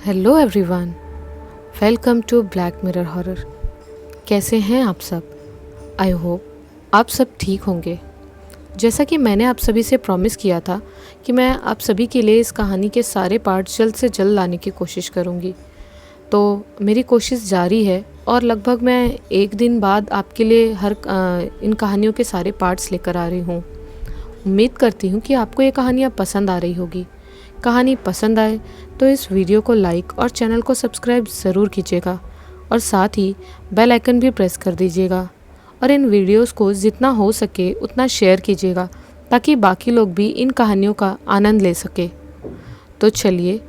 Hello everyone, welcome to Black Mirror horror. कैसे हैं आप सब? आई होप आप सब ठीक होंगे। जैसा कि मैंने आप सभी से प्रॉमिस किया था कि मैं आप सभी के लिए इस कहानी के सारे पार्ट जल्द से जल्द लाने की कोशिश करूंगी, तो मेरी कोशिश जारी है और लगभग मैं एक दिन बाद आपके लिए इन कहानियों के सारे पार्ट्स लेकर आ रही हूँ। उम्मीद करती हूँ कि आपको ये कहानियाँ पसंद आ रही होगी। कहानी पसंद आए तो इस वीडियो को लाइक और चैनल को सब्सक्राइब ज़रूर कीजिएगा और साथ ही बेल आइकन भी प्रेस कर दीजिएगा और इन वीडियोस को जितना हो सके उतना शेयर कीजिएगा ताकि बाकी लोग भी इन कहानियों का आनंद ले सके। तो चलिए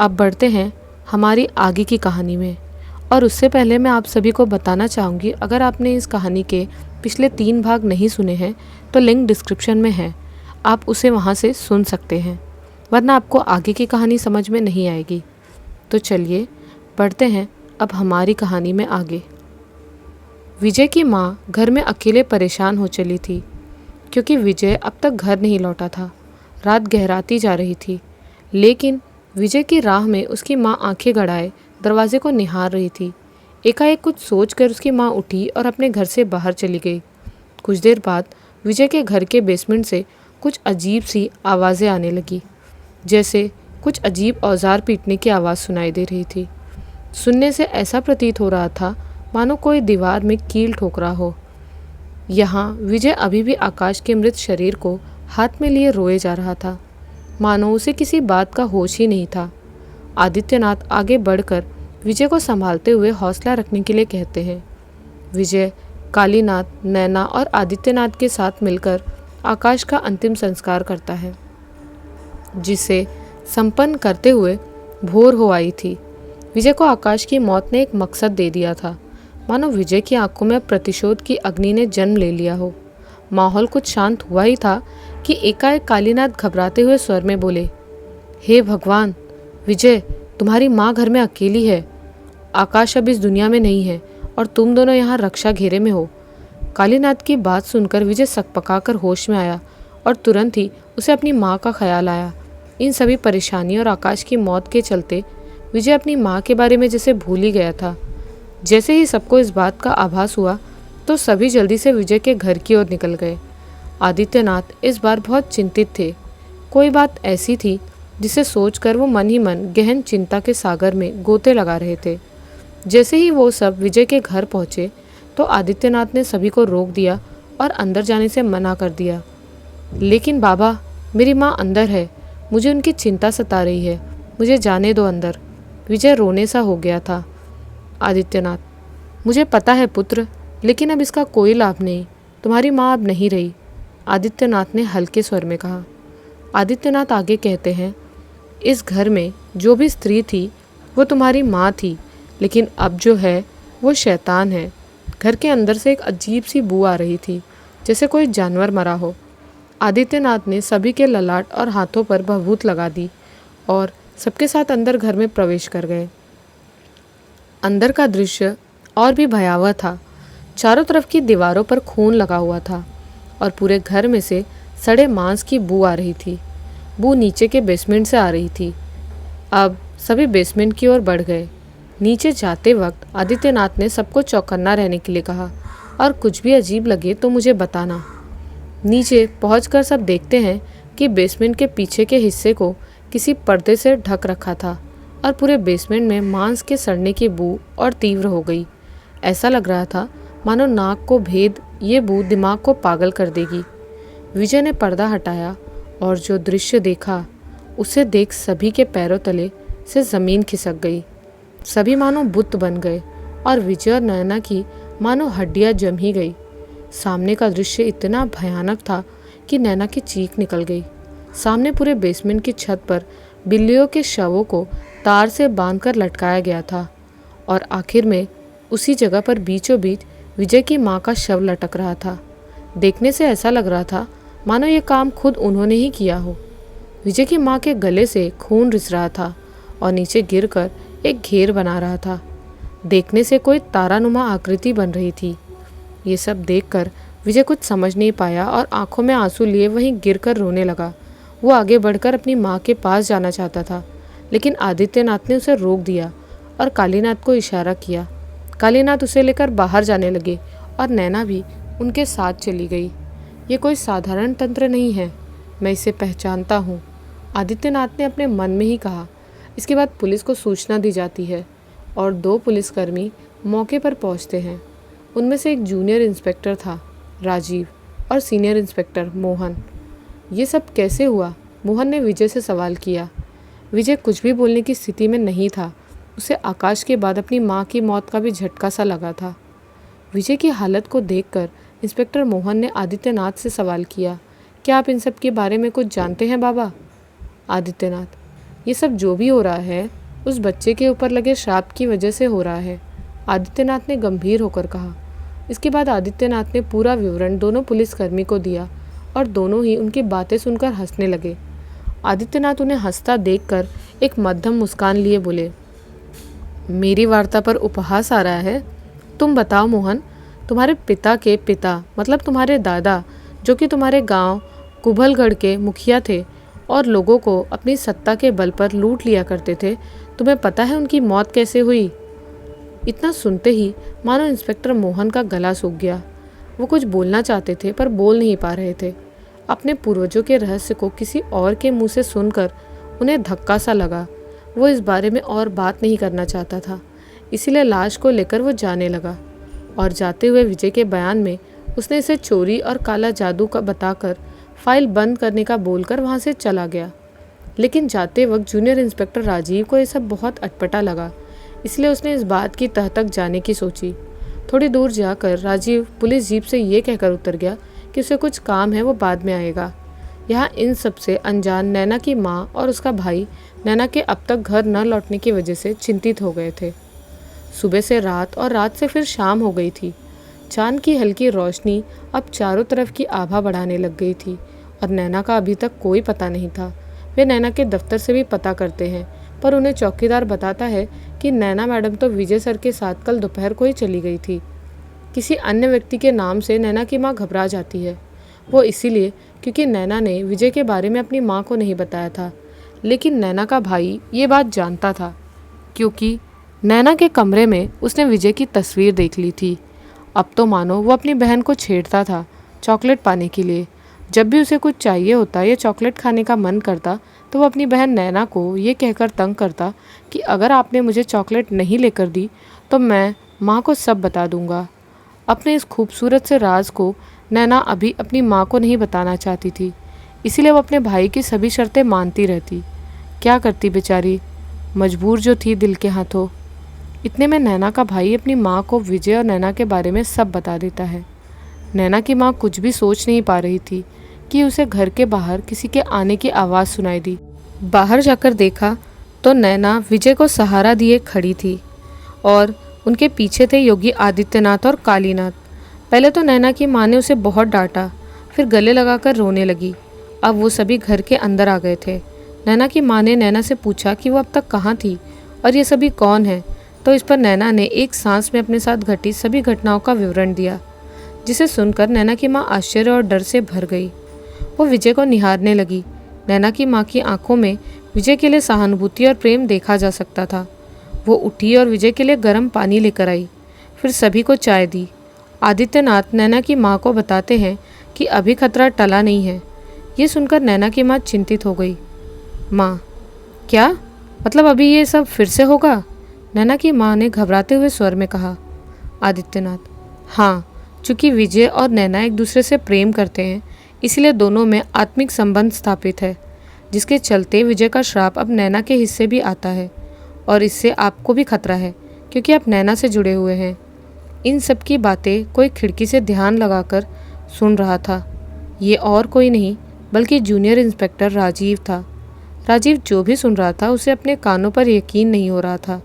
अब बढ़ते हैं हमारी आगे की कहानी में। और उससे पहले मैं आप सभी को बताना चाहूँगी, अगर आपने इस कहानी के पिछले 3 भाग नहीं सुने हैं तो लिंक डिस्क्रिप्शन में है, आप उसे वहाँ से सुन सकते हैं, वरना आपको आगे की कहानी समझ में नहीं आएगी। तो चलिए बढ़ते हैं अब हमारी कहानी में आगे। विजय की माँ घर में अकेले परेशान हो चली थी क्योंकि विजय अब तक घर नहीं लौटा था। रात गहराती जा रही थी, लेकिन विजय की राह में उसकी माँ आंखें गड़ाए दरवाजे को निहार रही थी। एकाएक कुछ सोचकर उसकी माँ उठी और अपने घर से बाहर चली गई। कुछ देर बाद विजय के घर के बेसमेंट से कुछ अजीब सी आवाज़ें आने लगी, जैसे कुछ अजीब औजार पीटने की आवाज़ सुनाई दे रही थी। सुनने से ऐसा प्रतीत हो रहा था मानो कोई दीवार में कील ठोक रहा हो। यहाँ विजय अभी भी आकाश के मृत शरीर को हाथ में लिए रोए जा रहा था, मानो उसे किसी बात का होश ही नहीं था। आदित्यनाथ आगे बढ़कर विजय को संभालते हुए हौसला रखने के लिए कहते हैं। विजय कालीनाथ, नैना और आदित्यनाथ के साथ मिलकर आकाश का अंतिम संस्कार करता है, जिसे संपन्न करते हुए भोर हो आई थी। विजय को आकाश की मौत ने एक मकसद दे दिया था, मानो विजय की आंखों में प्रतिशोध की अग्नि ने जन्म ले लिया हो। माहौल कुछ शांत हुआ ही था कि एकाएक कालीनाथ घबराते हुए स्वर में बोले, हे भगवान, विजय तुम्हारी माँ घर में अकेली है। आकाश अब इस दुनिया में नहीं है और तुम दोनों यहाँ रक्षा घेरे में हो। कालीनाथ की बात सुनकर विजय सकपकाकर होश में आया और तुरंत ही उसे अपनी माँ का ख्याल आया। इन सभी परेशानियों और आकाश की मौत के चलते विजय अपनी माँ के बारे में जैसे भूल ही गया था। जैसे ही सबको इस बात का आभास हुआ तो सभी जल्दी से विजय के घर की ओर निकल गए। आदित्यनाथ इस बार बहुत चिंतित थे। कोई बात ऐसी थी जिसे सोचकर वो मन ही मन गहन चिंता के सागर में गोते लगा रहे थे। जैसे ही वो सब विजय के घर पहुँचे तो आदित्यनाथ ने सभी को रोक दिया और अंदर जाने से मना कर दिया। लेकिन बाबा, मेरी माँ अंदर है, मुझे उनकी चिंता सता रही है, मुझे जाने दो अंदर। विजय रोने सा हो गया था। आदित्यनाथ, मुझे पता है पुत्र, लेकिन अब इसका कोई लाभ नहीं, तुम्हारी माँ अब नहीं रही, आदित्यनाथ ने हल्के स्वर में कहा। आदित्यनाथ आगे कहते हैं, इस घर में जो भी स्त्री थी वो तुम्हारी माँ थी, लेकिन अब जो है वो शैतान है। घर के अंदर से एक अजीब सी बू आ रही थी, जैसे कोई जानवर मरा हो। आदित्यनाथ ने सभी के ललाट और हाथों पर भभूत लगा दी और सबके साथ अंदर घर में प्रवेश कर गए। अंदर का दृश्य और भी भयावह था। चारों तरफ की दीवारों पर खून लगा हुआ था और पूरे घर में से सड़े मांस की बू आ रही थी। बू नीचे के बेसमेंट से आ रही थी। अब सभी बेसमेंट की ओर बढ़ गए। नीचे जाते वक्त आदित्यनाथ ने सबको चौकन्ना रहने के लिए कहा और कुछ भी अजीब लगे तो मुझे बताना। नीचे पहुंचकर सब देखते हैं कि बेसमेंट के पीछे के हिस्से को किसी पर्दे से ढक रखा था और पूरे बेसमेंट में मांस के सड़ने की बू और तीव्र हो गई। ऐसा लग रहा था मानो नाक को भेद ये बू दिमाग को पागल कर देगी। विजय ने पर्दा हटाया और जो दृश्य देखा उसे देख सभी के पैरों तले से ज़मीन खिसक गई। सभी मानो बुत बन गए और विजय और नयना की मानो हड्डियां जम ही गई। सामने का दृश्य इतना भयानक था कि नैना की चीख निकल गई। सामने पूरे बेसमेंट की छत पर बिल्लियों के शवों को तार से बांधकर लटकाया गया था और आखिर में उसी जगह पर बीचों बीच विजय की माँ का शव लटक रहा था। देखने से ऐसा लग रहा था मानो ये काम खुद उन्होंने ही किया हो। विजय की माँ के गले से खून रिस रहा था और नीचे गिरकर एक घेर बना रहा था। देखने से कोई तारानुमा आकृति बन रही थी। ये सब देखकर विजय कुछ समझ नहीं पाया और आंखों में आंसू लिए वहीं गिरकर रोने लगा। वो आगे बढ़कर अपनी माँ के पास जाना चाहता था, लेकिन आदित्यनाथ ने उसे रोक दिया और कालीनाथ को इशारा किया। कालीनाथ उसे लेकर बाहर जाने लगे और नैना भी उनके साथ चली गई। ये कोई साधारण तंत्र नहीं है, मैं इसे पहचानता हूँ, आदित्यनाथ ने अपने मन में ही कहा। इसके बाद पुलिस को सूचना दी जाती है और 2 पुलिसकर्मी मौके पर पहुँचते हैं। उनमें से एक जूनियर इंस्पेक्टर था, राजीव, और सीनियर इंस्पेक्टर मोहन। ये सब कैसे हुआ? मोहन ने विजय से सवाल किया। विजय कुछ भी बोलने की स्थिति में नहीं था। उसे आकाश के बाद अपनी माँ की मौत का भी झटका सा लगा था। विजय की हालत को देखकर इंस्पेक्टर मोहन ने आदित्यनाथ से सवाल किया, क्या आप इन सब के बारे में कुछ जानते हैं बाबा? आदित्यनाथ, ये सब जो भी हो रहा है उस बच्चे के ऊपर लगे श्राप की वजह से हो रहा है, आदित्यनाथ ने गंभीर होकर कहा। इसके बाद आदित्यनाथ ने पूरा विवरण दोनों पुलिसकर्मी को दिया और दोनों ही उनकी बातें सुनकर हंसने लगे। आदित्यनाथ उन्हें हंसता देखकर एक मध्यम मुस्कान लिए बोले, मेरी वार्ता पर उपहास आ रहा है? तुम बताओ मोहन, तुम्हारे पिता के पिता मतलब तुम्हारे दादा, जो कि तुम्हारे गांव कुभलगढ़ के मुखिया थे और लोगों को अपनी सत्ता के बल पर लूट लिया करते थे, तुम्हें पता है उनकी मौत कैसे हुई? इतना सुनते ही मानो इंस्पेक्टर मोहन का गला सूख गया। वो कुछ बोलना चाहते थे पर बोल नहीं पा रहे थे। अपने पूर्वजों के रहस्य को किसी और के मुंह से सुनकर उन्हें धक्का सा लगा। वो इस बारे में और बात नहीं करना चाहता था, इसीलिए लाश को लेकर वो जाने लगा और जाते हुए विजय के बयान में उसने इसे चोरी और काला जादू का बताकर फाइल बंद करने का बोलकर वहाँ से चला गया। लेकिन जाते वक्त जूनियर इंस्पेक्टर राजीव को ये सब बहुत अटपटा लगा, इसलिए उसने इस बात की तह तक जाने की सोची। थोड़ी दूर जाकर राजीव पुलिस जीप से ये कहकर उतर गया कि उसे कुछ काम है, वो बाद में आएगा। यहाँ इन सब से अनजान नैना की माँ और उसका भाई नैना के अब तक घर न लौटने की वजह से चिंतित हो गए थे। सुबह से रात और रात से फिर शाम हो गई थी। चांद की हल्की रोशनी अब चारों तरफ की आभा बढ़ाने लग गई थी और नैना का अभी तक कोई पता नहीं था। वे नैना के दफ्तर से भी पता करते हैं, पर उन्हें चौकीदार बताता है कि नैना मैडम तो विजय सर के साथ कल दोपहर को ही चली गई थी। किसी अन्य व्यक्ति के नाम से नैना की माँ घबरा जाती है। वो इसीलिए क्योंकि नैना ने विजय के बारे में अपनी माँ को नहीं बताया था, लेकिन नैना का भाई ये बात जानता था क्योंकि नैना के कमरे में उसने विजय की तस्वीर देख ली थी। अब तो मानो वो अपनी बहन को छेड़ता था चॉकलेट पाने के लिए। जब भी उसे कुछ चाहिए होता या चॉकलेट खाने का मन करता तो वो अपनी बहन नैना को ये कहकर तंग करता कि अगर आपने मुझे चॉकलेट नहीं लेकर दी तो मैं माँ को सब बता दूंगा। अपने इस खूबसूरत से राज को नैना अभी अपनी माँ को नहीं बताना चाहती थी, इसीलिए वो अपने भाई की सभी शर्तें मानती रहती। क्या करती बेचारी, मजबूर जो थी दिल के हाथों। इतने में नैना का भाई अपनी माँ को विजय और नैना के बारे में सब बता देता है। नैना की माँ कुछ भी सोच नहीं पा रही थी कि उसे घर के बाहर किसी के आने की आवाज़ सुनाई दी। बाहर जाकर देखा तो नैना विजय को सहारा दिए खड़ी थी और उनके पीछे थे योगी आदित्यनाथ और कालीनाथ। पहले तो नैना की माँ ने उसे बहुत डांटा, फिर गले लगाकर रोने लगी। अब वो सभी घर के अंदर आ गए थे। नैना की माँ ने नैना से पूछा कि वो अब तक कहाँ थी और ये सभी कौन है, तो इस पर नैना ने एक सांस में अपने साथ घटी सभी घटनाओं का विवरण दिया, जिसे सुनकर नैना की माँ आश्चर्य और डर से भर गई। वो विजय को निहारने लगी। नैना की माँ की आंखों में विजय के लिए सहानुभूति और प्रेम देखा जा सकता था। वो उठी और विजय के लिए गर्म पानी लेकर आई, फिर सभी को चाय दी। आदित्यनाथ नैना की माँ को बताते हैं कि अभी खतरा टला नहीं है। ये सुनकर नैना की माँ चिंतित हो गई। माँ, क्या मतलब अभी ये सब फिर से होगा? नैना की माँ ने घबराते हुए स्वर में कहा। आदित्यनाथ, हाँ, चूँकि विजय और नैना एक दूसरे से प्रेम करते हैं, इसलिए दोनों में आत्मिक संबंध स्थापित है, जिसके चलते विजय का श्राप अब नैना के हिस्से भी आता है और इससे आपको भी खतरा है क्योंकि आप नैना से जुड़े हुए हैं। इन सब की बातें कोई खिड़की से ध्यान लगाकर सुन रहा था। ये और कोई नहीं बल्कि जूनियर इंस्पेक्टर राजीव था। राजीव जो भी सुन रहा था उसे अपने कानों पर यकीन नहीं हो रहा था।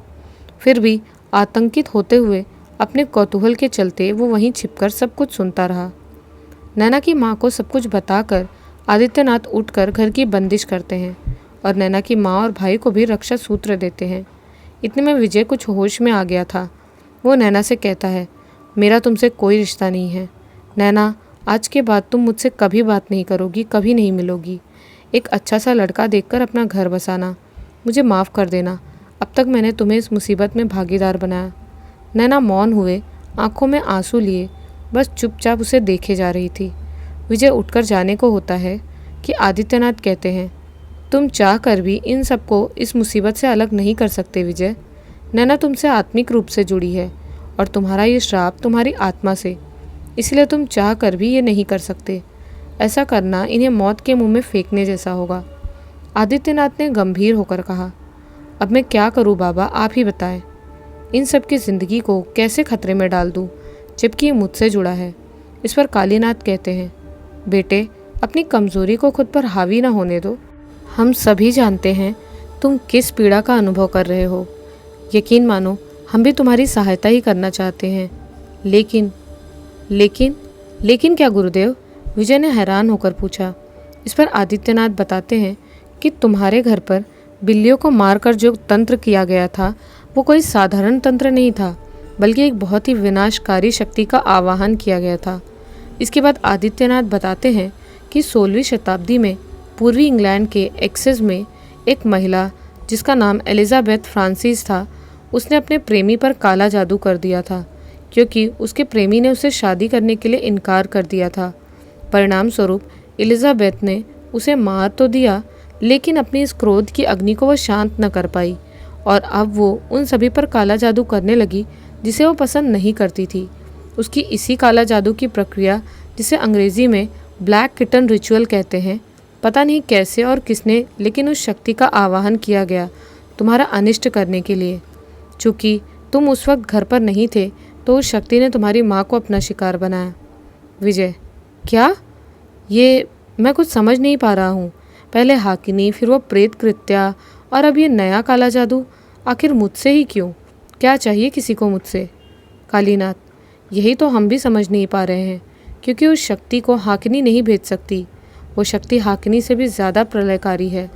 फिर भी आतंकित होते हुए अपने कौतूहल के चलते वो वहीं छिपकर सब कुछ सुनता रहा। नैना की माँ को सब कुछ बताकर आदित्यनाथ उठकर घर की बंदिश करते हैं और नैना की माँ और भाई को भी रक्षा सूत्र देते हैं। इतने में विजय कुछ होश में आ गया था। वो नैना से कहता है, मेरा तुमसे कोई रिश्ता नहीं है नैना, आज के बाद तुम मुझसे कभी बात नहीं करोगी, कभी नहीं मिलोगी। एक अच्छा सा लड़का देखकर अपना घर बसाना। मुझे माफ़ कर देना। अब तक मैंने तुम्हें इस मुसीबत में भागीदार बनाया। नैना मौन हुए, आंखों में आंसू लिए बस चुपचाप उसे देखे जा रही थी। विजय उठकर जाने को होता है कि आदित्यनाथ कहते हैं, तुम चाह कर भी इन सबको इस मुसीबत से अलग नहीं कर सकते विजय। नैना तुमसे आत्मिक रूप से जुड़ी है और तुम्हारा ये श्राप तुम्हारी आत्मा से, इसलिए तुम चाह कर भी ये नहीं कर सकते। ऐसा करना इन्हें मौत के मुंह में फेंकने जैसा होगा। आदित्यनाथ ने गंभीर होकर कहा, अब मैं क्या करूं बाबा, आप ही बताएं। इन सब की ज़िंदगी को कैसे खतरे में डाल दूं, जबकि ये मुझसे जुड़ा है। इस पर कालीनाथ कहते हैं, बेटे अपनी कमज़ोरी को खुद पर हावी ना होने दो। हम सभी जानते हैं तुम किस पीड़ा का अनुभव कर रहे हो। यकीन मानो हम भी तुम्हारी सहायता ही करना चाहते हैं। लेकिन लेकिन लेकिन क्या गुरुदेव? विजय ने हैरान होकर पूछा। इस पर आदित्यनाथ बताते हैं कि तुम्हारे घर पर बिल्लियों को मारकर जो तंत्र किया गया था वो कोई साधारण तंत्र नहीं था, बल्कि एक बहुत ही विनाशकारी शक्ति का आवाहन किया गया था। इसके बाद आदित्यनाथ बताते हैं कि 16वीं शताब्दी में पूर्वी इंग्लैंड के एक्सेस में एक महिला जिसका नाम एलिजाबेथ फ्रांसिस था, उसने अपने प्रेमी पर काला जादू कर दिया था, क्योंकि उसके प्रेमी ने उसे शादी करने के लिए इनकार कर दिया था। परिणाम स्वरूप एलिजाबेथ ने उसे मार तो दिया, लेकिन अपनी इस क्रोध की अग्नि को वह शांत न कर पाई और अब वो उन सभी पर काला जादू करने लगी जिसे वो पसंद नहीं करती थी। उसकी इसी काला जादू की प्रक्रिया, जिसे अंग्रेज़ी में ब्लैक किटन रिचुअल कहते हैं, पता नहीं कैसे और किसने, लेकिन उस शक्ति का आवाहन किया गया तुम्हारा अनिष्ट करने के लिए। चूँकि तुम उस वक्त घर पर नहीं थे तो उस शक्ति ने तुम्हारी माँ को अपना शिकार बनाया। विजय, क्या? ये मैं कुछ समझ नहीं पा रहा हूँ। पहले हाकिनी, फिर वो प्रेत कृत्या और अब ये नया काला जादू। आखिर मुझसे ही क्यों? क्या चाहिए किसी को मुझसे? कालीनाथ, यही तो हम भी समझ नहीं पा रहे हैं, क्योंकि उस शक्ति को हाकिनी नहीं भेज सकती। वो शक्ति हाकिनी से भी ज़्यादा प्रलयकारी है।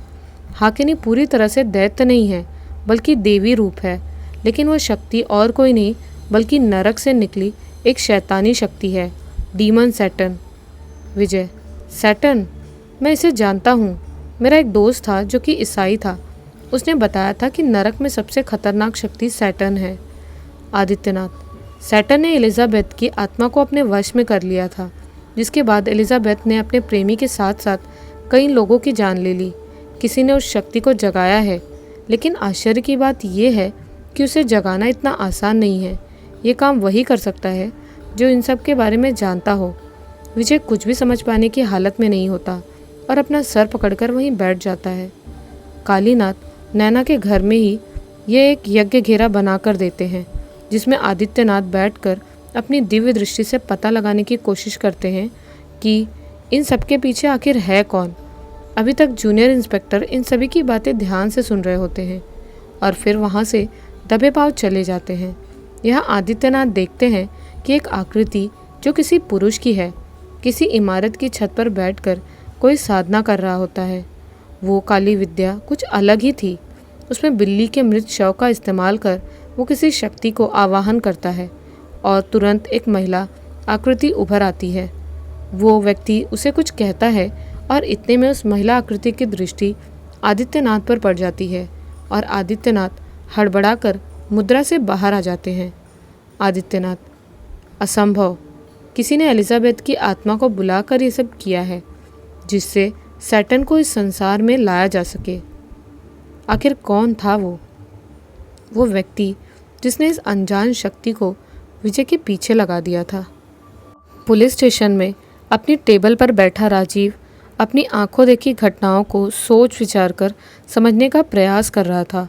हाकिनी पूरी तरह से दैत्य नहीं है, बल्कि देवी रूप है, लेकिन वह शक्ति और कोई नहीं बल्कि नरक से निकली एक शैतानी शक्ति है, डीमन सैटर्न। विजय, सैटर्न? मैं इसे जानता हूँ। मेरा एक दोस्त था जो कि ईसाई था। उसने बताया था कि नरक में सबसे खतरनाक शक्ति सैटर्न है। आदित्यनाथ, सैटर्न ने एलिजाबेथ की आत्मा को अपने वश में कर लिया था, जिसके बाद एलिजाबेथ ने अपने प्रेमी के साथ साथ कई लोगों की जान ले ली। किसी ने उस शक्ति को जगाया है, लेकिन आश्चर्य की बात यह है कि उसे जगाना इतना आसान नहीं है। ये काम वही कर सकता है जो इन सब के बारे में जानता हो। विजय कुछ भी समझ पाने की हालत में नहीं होता और अपना सर पकड़कर वहीं बैठ जाता है। कालीनाथ नैना के घर में ही ये एक यज्ञ घेरा बनाकर देते हैं, जिसमें आदित्यनाथ बैठकर अपनी दिव्य दृष्टि से पता लगाने की कोशिश करते हैं कि इन सब के पीछे आखिर है कौन। अभी तक जूनियर इंस्पेक्टर इन सभी की बातें ध्यान से सुन रहे होते हैं और फिर वहाँ से दबे पाँव चले जाते हैं। यहाँ आदित्यनाथ देखते हैं कि एक आकृति जो किसी पुरुष की है, किसी इमारत की छत पर बैठकर कोई साधना कर रहा होता है। वो काली विद्या कुछ अलग ही थी। उसमें बिल्ली के मृत शव का इस्तेमाल कर वो किसी शक्ति को आवाहन करता है और तुरंत एक महिला आकृति उभर आती है। वो व्यक्ति उसे कुछ कहता है और इतने में उस महिला आकृति की दृष्टि आदित्यनाथ पर पड़ जाती है और आदित्यनाथ हड़बड़ाकर मुद्रा से बाहर आ जाते हैं। आदित्यनाथ, असंभव। किसी ने एलिजाबेथ की आत्मा को बुलाकर ये सब किया है, जिससे सैटर्न को इस संसार में लाया जा सके। आखिर कौन था वो व्यक्ति जिसने इस अनजान शक्ति को विजय के पीछे लगा दिया था? पुलिस स्टेशन में अपनी टेबल पर बैठा राजीव अपनी आंखों देखी घटनाओं को सोच विचार कर समझने का प्रयास कर रहा था।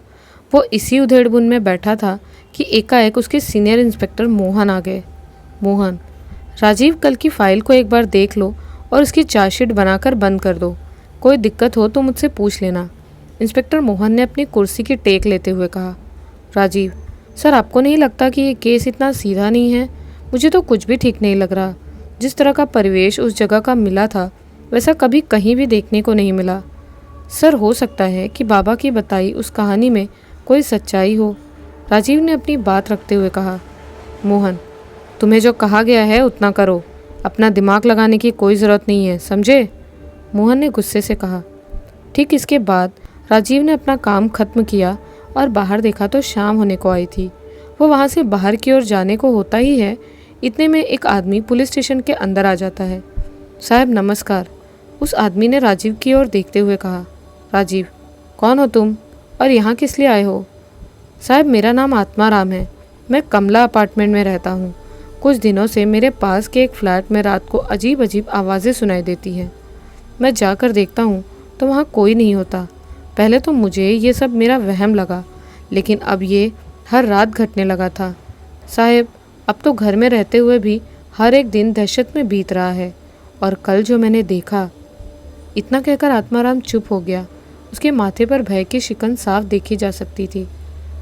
वो इसी उधेड़बुन में बैठा था कि एकाएक उसके सीनियर इंस्पेक्टर मोहन आ गए। मोहन, राजीव, कल की फाइल को एक बार देख लो और उसकी चार्जशीट बनाकर बंद कर दो। कोई दिक्कत हो तो मुझसे पूछ लेना। इंस्पेक्टर मोहन ने अपनी कुर्सी की टेक लेते हुए कहा। राजीव, सर, आपको नहीं लगता कि ये केस इतना सीधा नहीं है? मुझे तो कुछ भी ठीक नहीं लग रहा। जिस तरह का परिवेश उस जगह का मिला था, वैसा कभी कहीं भी देखने को नहीं मिला। सर, हो सकता है कि बाबा की बताई उस कहानी में कोई सच्चाई हो, राजीव ने अपनी बात रखते हुए कहा। मोहन, तुम्हें जो कहा गया है उतना करो। अपना दिमाग लगाने की कोई ज़रूरत नहीं है, समझे? मोहन ने गुस्से से कहा। ठीक इसके बाद राजीव ने अपना काम खत्म किया और बाहर देखा तो शाम होने को आई थी। वो वहाँ से बाहर की ओर जाने को होता ही है, इतने में एक आदमी पुलिस स्टेशन के अंदर आ जाता है। साहब नमस्कार, उस आदमी ने राजीव की ओर देखते हुए कहा। राजीव, कौन हो तुम और यहाँ किस लिए आए हो? साहब मेरा नाम आत्माराम है, मैं कमला अपार्टमेंट में रहता हूँ। कुछ दिनों से मेरे पास के एक फ्लैट में रात को अजीब अजीब आवाज़ें सुनाई देती हैं। मैं जाकर देखता हूँ तो वहाँ कोई नहीं होता। पहले तो मुझे ये सब मेरा वहम लगा, लेकिन अब ये हर रात घटने लगा था। साहब अब तो घर में रहते हुए भी हर एक दिन दहशत में बीत रहा है। और कल जो मैंने देखा। इतना कहकर आत्माराम चुप हो गया। उसके माथे पर भय की शिकन साफ देखी जा सकती थी।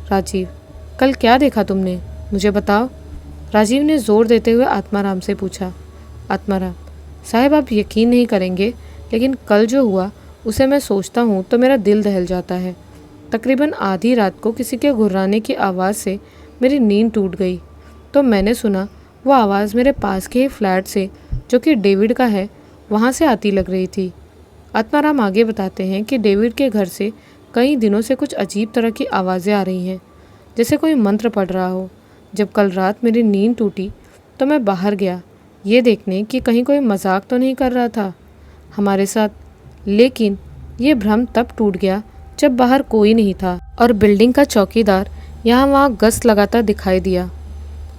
राजीव, कल क्या देखा तुमने, मुझे बताओ? राजीव ने जोर देते हुए आत्माराम से पूछा। आत्माराम, साहब आप यकीन नहीं करेंगे, लेकिन कल जो हुआ उसे मैं सोचता हूँ तो मेरा दिल दहल जाता है। तकरीबन आधी रात को किसी के घुर्राने की आवाज़ से मेरी नींद टूट गई। तो मैंने सुना वो आवाज़ मेरे पास के ही फ्लैट से, जो कि डेविड का है, वहाँ से आती लग रही थी। आत्माराम आगे बताते हैं कि डेविड के घर से कई दिनों से कुछ अजीब तरह की आवाज़ें आ रही हैं, जैसे कोई मंत्र पढ़ रहा हो। जब कल रात मेरी नींद टूटी तो मैं बाहर गया ये देखने कि कहीं कोई मजाक तो नहीं कर रहा था हमारे साथ, लेकिन ये भ्रम तब टूट गया जब बाहर कोई नहीं था और बिल्डिंग का चौकीदार यहाँ वहाँ गश्त लगाता दिखाई दिया।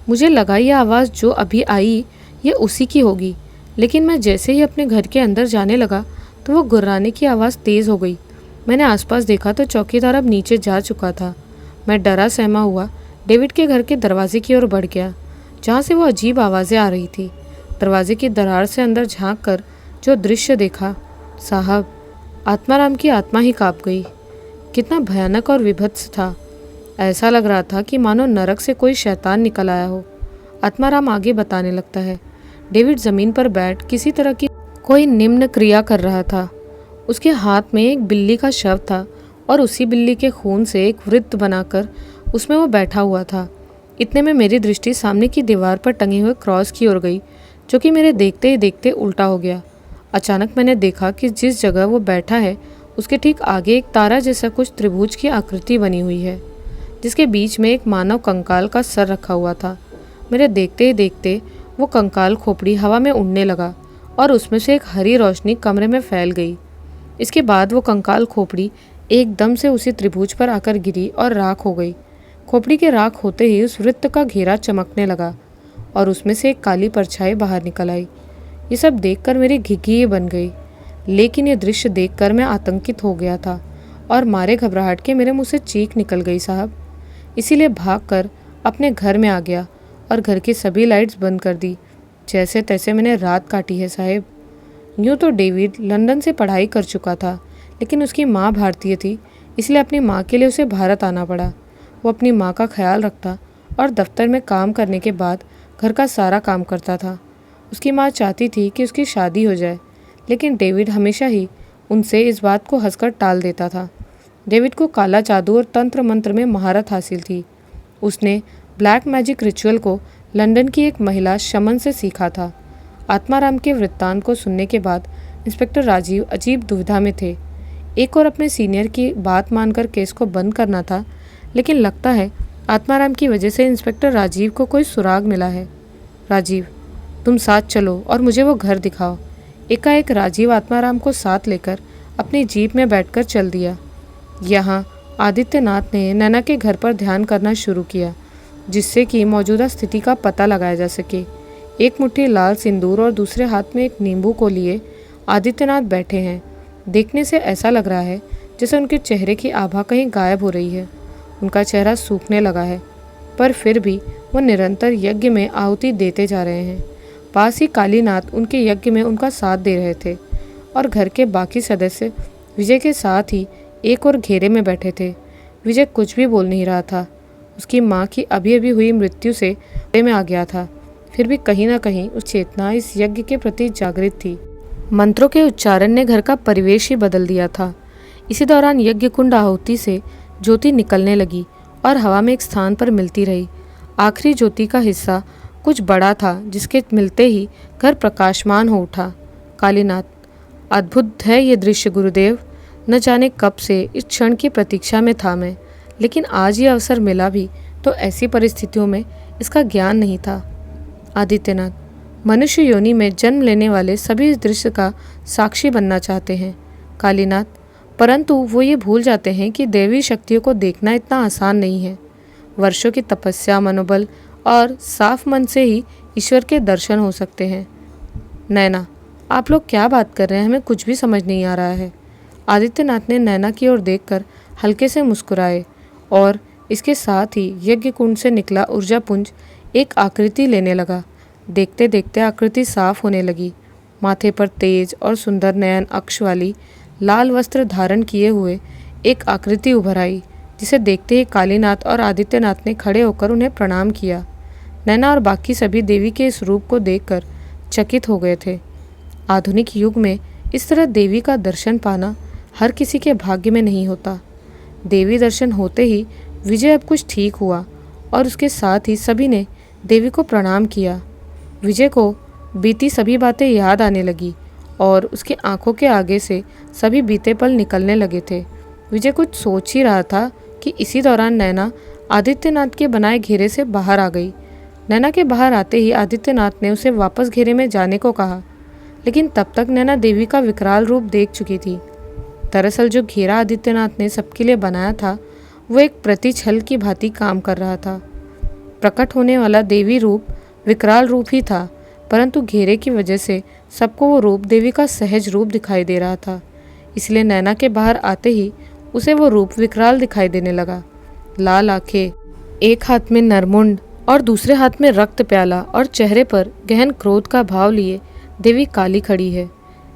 मुझे लगा ये आवाज़ जो अभी आई ये उसी की होगी, लेकिन मैं जैसे ही अपने घर के अंदर जाने लगा तो वो गुर्राने की आवाज़ तेज़ हो गई। मैंने आसपास देखा तो चौकीदार अब नीचे जा चुका था। मैं डरा सहमा हुआ डेविड के घर के दरवाजे की ओर बढ़ गया, जहाँ से वो अजीब आवाज़ें आ रही थी। दरवाजे की दरार से अंदर झांक कर जो दृश्य देखा, साहब आत्माराम की आत्मा ही काँप गई। कितना भयानक और विभत्स था। ऐसा लग रहा था कि मानो नरक से कोई शैतान निकल आया हो। आत्माराम आगे बताने लगता है। डेविड ज़मीन पर बैठ किसी तरह की कोई निम्न क्रिया कर रहा था। उसके हाथ में एक बिल्ली का शव था और उसी बिल्ली के खून से एक वृत्त बनाकर उसमें वो बैठा हुआ था। इतने में मेरी दृष्टि सामने की दीवार पर टंगे हुए क्रॉस की ओर गई, जो कि मेरे देखते ही देखते उल्टा हो गया। अचानक मैंने देखा कि जिस जगह वो बैठा है उसके ठीक आगे एक तारा जैसा कुछ त्रिभुज की आकृति बनी हुई है, जिसके बीच में एक मानव कंकाल का सर रखा हुआ था। मेरे देखते ही देखते वो कंकाल खोपड़ी हवा में उड़ने लगा और उसमें से एक हरी रोशनी कमरे में फैल गई। इसके बाद वो कंकाल खोपड़ी एकदम से उसी त्रिभुज पर आकर गिरी और राख हो गई। खोपड़ी के राख होते ही उस वृत्त का घेरा चमकने लगा और उसमें से एक काली परछाई बाहर निकल आई। ये सब देखकर मेरी घिघी बन गई, लेकिन ये दृश्य देखकर मैं आतंकित हो गया था और मारे घबराहट के मेरे मुंह से चीख निकल गई साहब। इसीलिए भागकर अपने घर में आ गया और घर की सभी लाइट्स बंद कर दी। जैसे तैसे मैंने रात काटी है साहब। यूँ तो डेविड लंदन से पढ़ाई कर चुका था, लेकिन उसकी माँ भारतीय थी, इसलिए अपनी माँ के लिए उसे भारत आना पड़ा। वो अपनी माँ का ख्याल रखता और दफ्तर में काम करने के बाद घर का सारा काम करता था। उसकी माँ चाहती थी कि उसकी शादी हो जाए, लेकिन डेविड हमेशा ही उनसे इस बात को हंसकर टाल देता था। डेविड को काला जादू और तंत्र मंत्र में महारत हासिल थी। उसने ब्लैक मैजिक रिचुअल को लंदन की एक महिला शमन से सीखा था। आत्माराम के वृत्तांत को सुनने के बाद इंस्पेक्टर राजीव अजीब दुविधा में थे। एक और अपने सीनियर की बात मानकर केस को बंद करना था, लेकिन लगता है आत्माराम की वजह से इंस्पेक्टर राजीव को कोई सुराग मिला है। राजीव, तुम साथ चलो और मुझे वो घर दिखाओ। एकाएक राजीव आत्माराम को साथ लेकर अपनी जीप में बैठकर चल दिया। यहाँ आदित्यनाथ ने नैना के घर पर ध्यान करना शुरू किया, जिससे कि मौजूदा स्थिति का पता लगाया जा सके। एक मुट्ठी लाल सिंदूर और दूसरे हाथ में एक नींबू को लिए आदित्यनाथ बैठे हैं। देखने से ऐसा लग रहा है जैसे उनके चेहरे की आभा कहीं गायब हो रही है। उनका चेहरा सूखने लगा है, पर फिर भी वो निरंतर यज्ञ में आहुति देते जा रहे हैं। पास ही कालीनाथ उनके यज्ञ में उनका साथ दे रहे थे और घर के बाकी सदस्य विजय के साथ ही एक और घेरे में बैठे थे। विजय कुछ भी बोल नहीं रहा था। उसकी माँ की अभी अभी हुई मृत्यु से में आ गया था, फिर भी कहीं ना कहीं उस चेतना इस यज्ञ के प्रति जागृत थी। मंत्रों के उच्चारण ने घर का परिवेश ही बदल दिया था। इसी दौरान यज्ञ कुंड आहुति से ज्योति निकलने लगी और हवा में एक स्थान पर मिलती रही। आखिरी ज्योति का हिस्सा कुछ बड़ा था, जिसके मिलते ही घर प्रकाशमान हो उठा। कालीनाथ, अद्भुत है ये दृश्य गुरुदेव। न जाने कब से इस क्षण की प्रतीक्षा में था मैं, लेकिन आज ये अवसर मिला भी तो ऐसी परिस्थितियों में इसका ज्ञान नहीं था। आदित्यनाथ, मनुष्य योनि में जन्म लेने वाले सभी इस दृश्य का साक्षी बनना चाहते हैं कालीनाथ, परंतु वो ये भूल जाते हैं कि दैवी शक्तियों को देखना इतना आसान नहीं है। वर्षों की तपस्या, मनोबल और साफ मन से ही ईश्वर के दर्शन हो सकते हैं। नैना, आप लोग क्या बात कर रहे हैं, हमें कुछ भी समझ नहीं आ रहा है। आदित्यनाथ ने नैना की ओर देखकर हल्के से मुस्कुराए और इसके साथ ही यज्ञ कुंड से निकला ऊर्जा पुंज एक आकृति लेने लगा। देखते देखते आकृति साफ होने लगी। माथे पर तेज और सुंदर नयन अक्ष वाली लाल वस्त्र धारण किए हुए एक आकृति उभर आई, जिसे देखते ही कालीनाथ और आदित्यनाथ ने खड़े होकर उन्हें प्रणाम किया। नैना और बाकी सभी देवी के इस रूप को देखकर चकित हो गए थे। आधुनिक युग में इस तरह देवी का दर्शन पाना हर किसी के भाग्य में नहीं होता। देवी दर्शन होते ही विजय अब कुछ ठीक हुआ और उसके साथ ही सभी ने देवी को प्रणाम किया। विजय को बीती सभी बातें याद आने लगी और उसकी आंखों के आगे से सभी बीते पल निकलने लगे थे। विजय कुछ सोच ही रहा था कि इसी दौरान नैना आदित्यनाथ के बनाए घेरे से बाहर आ गई। नैना के बाहर आते ही आदित्यनाथ ने उसे वापस घेरे में जाने को कहा, लेकिन तब तक नैना देवी का विकराल रूप देख चुकी थी। दरअसल जो घेरा आदित्यनाथ ने सबके लिए बनाया था वो एक प्रतिछल की भांति काम कर रहा था। प्रकट होने वाला देवी रूप विकराल रूप ही था, परंतु घेरे की वजह से सबको वो रूप देवी का सहज रूप दिखाई दे रहा था। इसलिए नैना के बाहर आते ही उसे वो रूप विकराल दिखाई देने लगा। लाल आंखें, एक हाथ में नरमुंड और दूसरे हाथ में रक्त प्याला और चेहरे पर गहन क्रोध का भाव लिए देवी काली खड़ी है।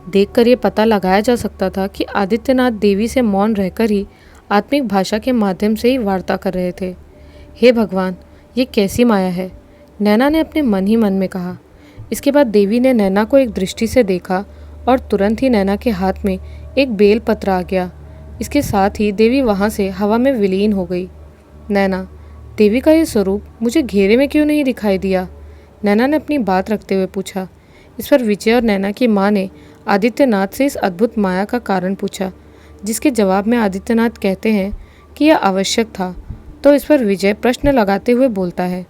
देखकर ये पता लगाया जा सकता था कि आदित्यनाथ देवी से मौन रहकर ही आत्मिक भाषा के माध्यम से ही वार्ता कर रहे थे। हे भगवान, ये कैसी माया है, नैना ने अपने मन ही मन में कहा। इसके बाद देवी ने नैना को एक दृष्टि से देखा और तुरंत ही नैना के हाथ में एक बेल पत्र आ गया। इसके साथ ही देवी वहाँ से हवा में विलीन हो गई। नैना, देवी का ये स्वरूप मुझे घेरे में क्यों नहीं दिखाई दिया, नैना ने अपनी बात रखते हुए पूछा। इस पर विजय और नैना की माँ ने आदित्यनाथ से इस अद्भुत माया का कारण पूछा, जिसके जवाब में आदित्यनाथ कहते हैं कि यह आवश्यक था। तो इस पर विजय प्रश्न लगाते हुए बोलता है,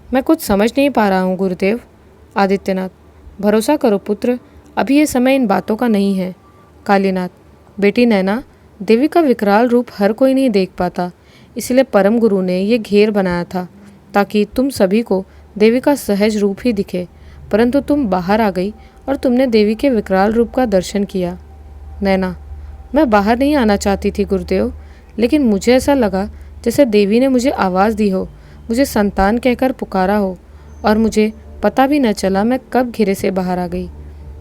मैं कुछ समझ नहीं पा रहा हूँ गुरुदेव। आदित्यनाथ, भरोसा करो पुत्र, अभी ये समय इन बातों का नहीं है। कालीनाथ, बेटी नैना, देवी का विकराल रूप हर कोई नहीं देख पाता, इसलिए परम गुरु ने ये घेर बनाया था ताकि तुम सभी को देवी का सहज रूप ही दिखे, परंतु तुम बाहर आ गई और तुमने देवी के विकराल रूप का दर्शन किया। नैना, मैं बाहर नहीं आना चाहती थी गुरुदेव, लेकिन मुझे ऐसा लगा जैसे देवी ने मुझे आवाज़ दी हो, मुझे संतान कहकर पुकारा हो और मुझे पता भी न चला मैं कब घेरे से बाहर आ गई।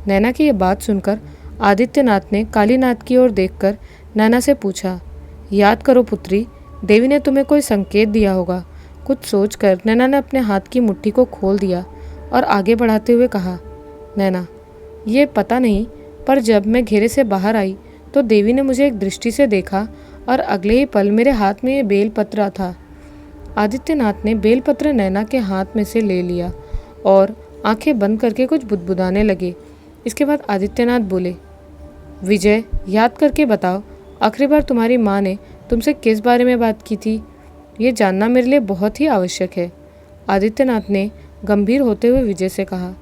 नैना की ये बात सुनकर आदित्यनाथ ने कालीनाथ की ओर देखकर नैना से पूछा, याद करो पुत्री, देवी ने तुम्हें कोई संकेत दिया होगा। कुछ सोचकर नैना ने अपने हाथ की मुट्ठी को खोल दिया और आगे बढ़ाते हुए कहा, नैना, ये पता नहीं, पर जब मैं घेरे से बाहर आई तो देवी ने मुझे एक दृष्टि से देखा और अगले ही पल मेरे हाथ में ये बेलपत्र था। आदित्यनाथ ने बेलपत्र नैना के हाथ में से ले लिया और आंखें बंद करके कुछ बुदबुदाने लगे। इसके बाद आदित्यनाथ बोले, विजय, याद करके बताओ, आखिरी बार तुम्हारी माँ ने तुमसे किस बारे में बात की थी? ये जानना मेरे लिए बहुत ही आवश्यक है। आदित्यनाथ ने गंभीर होते हुए विजय से कहा।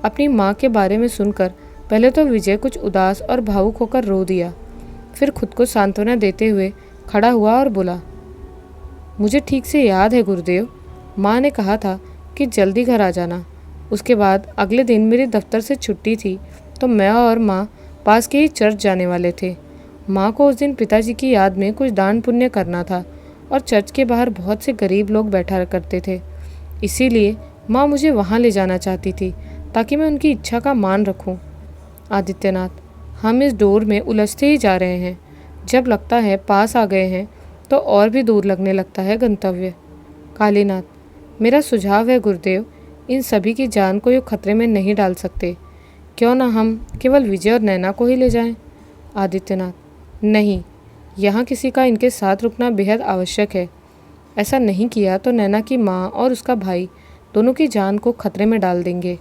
अपनी माँ के बारे में सुनकर पहले तो विजय कुछ उदास और भावुक होकर रो दिया, फिर खुद को सांत्वना देते हुए खड़ा हुआ और बोला, मुझे ठीक से याद है गुरुदेव, माँ ने कहा था कि जल्दी घर आ जाना। उसके बाद अगले दिन मेरे दफ्तर से छुट्टी थी तो मैं और माँ पास के ही चर्च जाने वाले थे। माँ को उस दिन पिताजी की याद में कुछ दान पुण्य करना था और चर्च के बाहर बहुत से गरीब लोग बैठा करते थे, इसीलिए माँ मुझे वहाँ ले जाना चाहती थी ताकि मैं उनकी इच्छा का मान रखूँ। आदित्यनाथ, हम इस डोर में उलझते ही जा रहे हैं, जब लगता है पास आ गए हैं तो और भी दूर लगने लगता है गंतव्य। कालीनाथ, मेरा सुझाव है गुरुदेव, इन सभी की जान को ये खतरे में नहीं डाल सकते, क्यों ना हम केवल विजय और नैना को ही ले जाएं? आदित्यनाथ, नहीं, यहाँ किसी का इनके साथ रुकना बेहद आवश्यक है। ऐसा नहीं किया तो नैना की माँ और उसका भाई दोनों की जान को खतरे में डाल देंगे।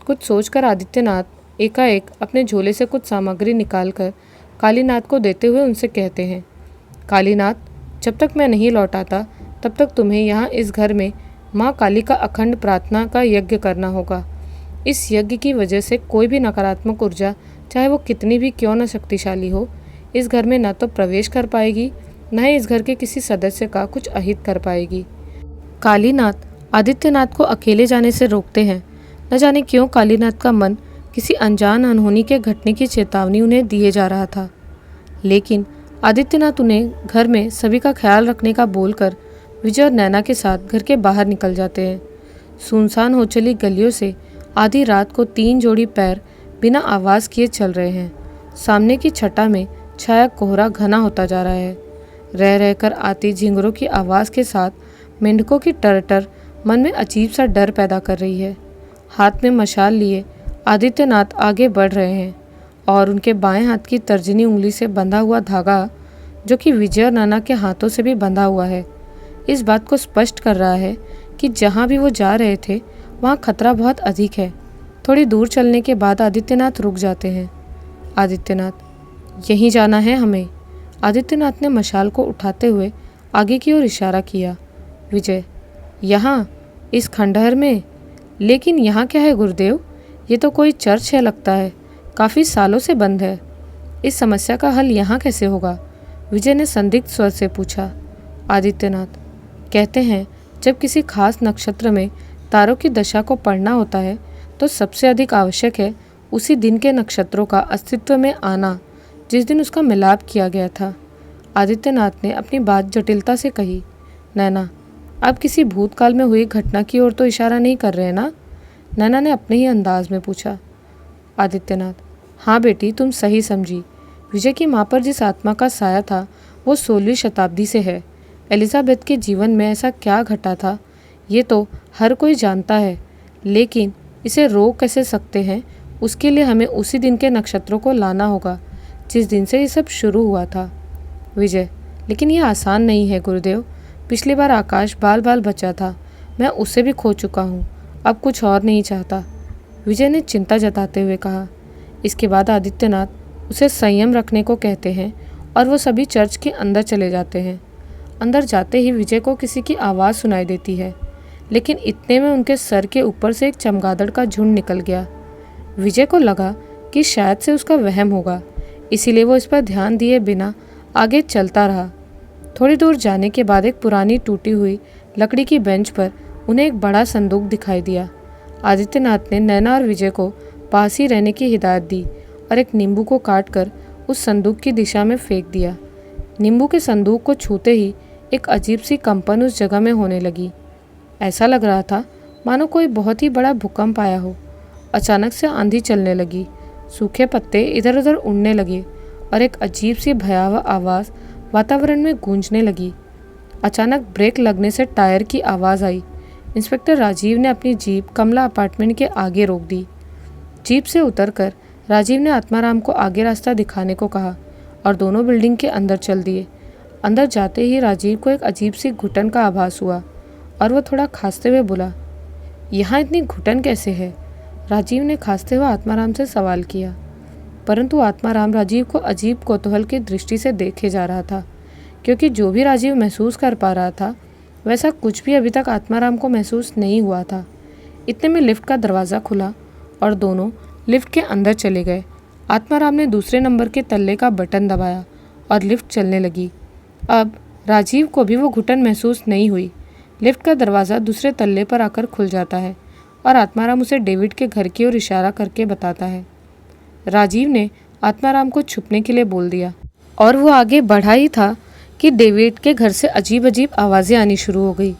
कुछ सोचकर आदित्यनाथ एकाएक अपने झोले से कुछ सामग्री निकालकर कालीनाथ को देते हुए उनसे कहते हैं, कालीनाथ, जब तक मैं नहीं लौट आता तब तक तुम्हें यहाँ इस घर में माँ काली का अखंड प्रार्थना का यज्ञ करना होगा। इस यज्ञ की वजह से कोई भी नकारात्मक ऊर्जा, चाहे वो कितनी भी क्यों न शक्तिशाली हो, इस घर में न तो प्रवेश कर पाएगी, न ही इस घर के किसी सदस्य का कुछ अहित कर पाएगी। कालीनाथ आदित्यनाथ को अकेले जाने से रोकते हैं। न जाने क्यों कालीनाथ का मन किसी अनजान अनहोनी के घटने की चेतावनी उन्हें दिए जा रहा था, लेकिन आदित्यनाथ उन्हें घर में सभी का ख्याल रखने का बोलकर विजय और नैना के साथ घर के बाहर निकल जाते हैं। सुनसान हो चली गलियों से आधी रात को 3 जोड़ी पैर बिना आवाज़ किए चल रहे हैं। सामने की छटा में छाया कोहरा घना होता जा रहा है। रह रहकर आती झिंगुरों की आवाज़ के साथ मेंढकों की टरटर मन में अजीब सा डर पैदा कर रही है। हाथ में मशाल लिए आदित्यनाथ आगे बढ़ रहे हैं और उनके बाएं हाथ की तर्जनी उंगली से बंधा हुआ धागा, जो कि विजय और नाना के हाथों से भी बंधा हुआ है, इस बात को स्पष्ट कर रहा है कि जहाँ भी वो जा रहे थे वहाँ खतरा बहुत अधिक है। थोड़ी दूर चलने के बाद आदित्यनाथ रुक जाते हैं। आदित्यनाथ, यहीं जाना है हमें। आदित्यनाथ ने मशाल को उठाते हुए आगे की ओर इशारा किया। विजय, यहाँ इस खंडहर में? लेकिन यहाँ क्या है गुरुदेव? ये तो कोई चर्च है लगता है, काफ़ी सालों से बंद है। इस समस्या का हल यहाँ कैसे होगा? विजय ने संदिग्ध स्वर से पूछा। आदित्यनाथ कहते हैं, जब किसी खास नक्षत्र में तारों की दशा को पढ़ना होता है तो सबसे अधिक आवश्यक है उसी दिन के नक्षत्रों का अस्तित्व में आना जिस दिन उसका मिलाप किया गया था। आदित्यनाथ ने अपनी बात जटिलता से कही। नैना, आप किसी भूतकाल में हुई घटना की ओर तो इशारा नहीं कर रहे ना? नैना ने अपने ही अंदाज में पूछा। आदित्यनाथ, हाँ बेटी, तुम सही समझी। विजय की माँ पर जिस आत्मा का साया था वो 16वीं शताब्दी से है। एलिजाबेथ के जीवन में ऐसा क्या घटा था ये तो हर कोई जानता है, लेकिन इसे रोक कैसे सकते हैं उसके लिए हमें उसी दिन के नक्षत्रों को लाना होगा जिस दिन से ये सब शुरू हुआ था। विजय, लेकिन ये आसान नहीं है गुरुदेव। पिछली बार आकाश बाल बाल बचा था, मैं उसे भी खो चुका हूँ, अब कुछ और नहीं चाहता, विजय ने चिंता जताते हुए कहा। इसके बाद आदित्यनाथ उसे संयम रखने को कहते हैं और वो सभी चर्च के अंदर चले जाते हैं। अंदर जाते ही विजय को किसी की आवाज़ सुनाई देती है, लेकिन इतने में उनके सर के ऊपर से एक चमगादड़ का झुंड निकल गया। विजय को लगा कि शायद से उसका वहम होगा, इसीलिए वो इस पर ध्यान दिए बिना आगे चलता रहा। थोड़ी दूर जाने के बाद एक पुरानी टूटी हुई लकड़ी की बेंच पर उन्हें एक बड़ा संदूक दिखाई दिया। आदित्यनाथ ने नैना और विजय को पास ही रहने की हिदायत दी और एक नींबू को काटकर उस संदूक की दिशा में फेंक दिया। नींबू के संदूक को छूते ही एक अजीब सी कंपन उस जगह में होने लगी। ऐसा लग रहा था मानो कोई बहुत ही बड़ा भूकंप आया हो। अचानक से आंधी चलने लगी, सूखे पत्ते इधर उधर उड़ने लगे और एक अजीब सी भयावह आवाज़ वातावरण में गूंजने लगी। अचानक ब्रेक लगने से टायर की आवाज़ आई। इंस्पेक्टर राजीव ने अपनी जीप कमला अपार्टमेंट के आगे रोक दी। जीप से उतरकर राजीव ने आत्माराम को आगे रास्ता दिखाने को कहा और दोनों बिल्डिंग के अंदर चल दिए। अंदर जाते ही राजीव को एक अजीब सी घुटन का आभास हुआ और वह थोड़ा खांसते हुए बोला, यहाँ इतनी घुटन कैसे है? राजीव ने खांसते हुए आत्माराम से सवाल किया, परंतु आत्माराम राजीव को अजीब कौतूहल की दृष्टि से देखे जा रहा था, क्योंकि जो भी राजीव महसूस कर पा रहा था वैसा कुछ भी अभी तक आत्माराम को महसूस नहीं हुआ था। इतने में लिफ्ट का दरवाज़ा खुला और दोनों लिफ्ट के अंदर चले गए। आत्माराम ने दूसरे नंबर के तल्ले का बटन दबाया और लिफ्ट चलने लगी। अब राजीव को भी वो घुटन महसूस नहीं हुई। लिफ्ट का दरवाज़ा दूसरे तल्ले पर आकर खुल जाता है और आत्माराम उसे डेविड के घर की ओर इशारा करके बताता है। राजीव ने आत्माराम को छुपने के लिए बोल दिया और वो आगे बढ़ा ही था कि डेविड के घर से अजीब अजीब आवाज़ें आनी शुरू हो गई।